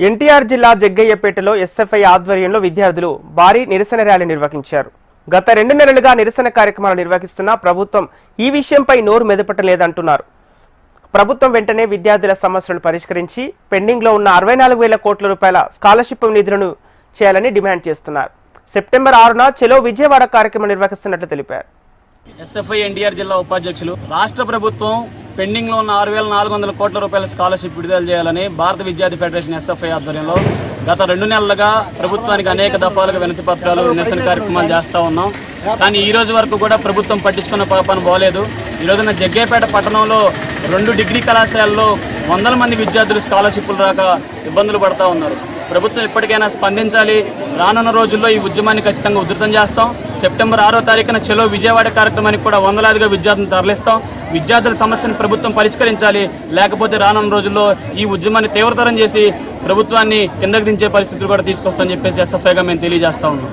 ఎన్టీఆర్ జిల్లా జగ్గయ్యపేటలో ఎస్ఎఫ్ఐ ఆధ్వర్యంలో విద్యార్థులు భారీ నిరసన ర్యాలీ నిర్వహించారు. గత 2 నెలలుగా నిరసన కార్యక్రమాలు నిర్వహిస్తున్న ప్రభుత్వం ఈ విషయంపై నోరు మెదపట్టలేదంటున్నారు. ప్రభుత్వం వెంటనే విద్యార్థుల సమస్యలను పరిష్కరించి పెండింగ్ లో ఉన్న 64,000 కోట్ల రూపాయల స్కాలర్షిప్ నిధులను చేయాలని డిమాండ్ చేస్తున్నారు. సెప్టెంబర్ 6న చెలో విజయవాడ కార్యక్రమం నిర్వహిస్తున్నట్లు తెలిపారు. ఎస్ఎఫ్ఐ ఎన్టీఆర్ జిల్లా ఉపాధ్యక్షులు రాష్ట్ర ప్రభుత్వం పెండింగ్ లో ఉన్న 6,400 కోట్ల రూపాయల స్కాలర్షిప్ విడుదల చేయాలని భారత విద్యార్థి ఫెడరేషన్ ఎస్ఎఫ్ఐ ఆధ్వర్యంలో గత 2 నెలలుగా ప్రభుత్వానికి అనేక దఫాలుగా వినతి పత్రాలు నిరసన కార్యక్రమాలు చేస్తూ ఉన్నాం. కానీ ఈ రోజు వరకు కూడా ప్రభుత్వం పట్టించుకున్న పాపన పోలేదు. ఈ రోజున జగ్గయ్యపేట పట్టణంలో 2 డిగ్రీ కళాశాలల్లో 100 మంది విద్యార్థులు స్కాలర్షిప్లు రాక ఇబ్బందులు పడుతూ ఉన్నారు. ప్రభుత్వం ఇప్పటికైనా స్పందించాలి. రానున్న రోజుల్లో ఈ ఉద్యమాన్ని ఖచ్చితంగా ఉధృతం చేస్తాం. సెప్టెంబర్ 6వ తారీఖున చెలో విజయవాడ కార్యక్రమానికి కూడా వందలాదిగా విద్యార్థులను తరలిస్తాం. విద్యార్థుల సమస్యను ప్రభుత్వం పరిష్కరించాలి. లేకపోతే రానున్న రోజుల్లో ఈ ఉద్యమాన్ని తీవ్రతరం చేసి ప్రభుత్వాన్ని కిందకు దించే పరిస్థితులు కూడా తీసుకొస్తామని చెప్పేసి ఎస్ఎఫ్ఐగా మేము తెలియజేస్తా ఉన్నాం.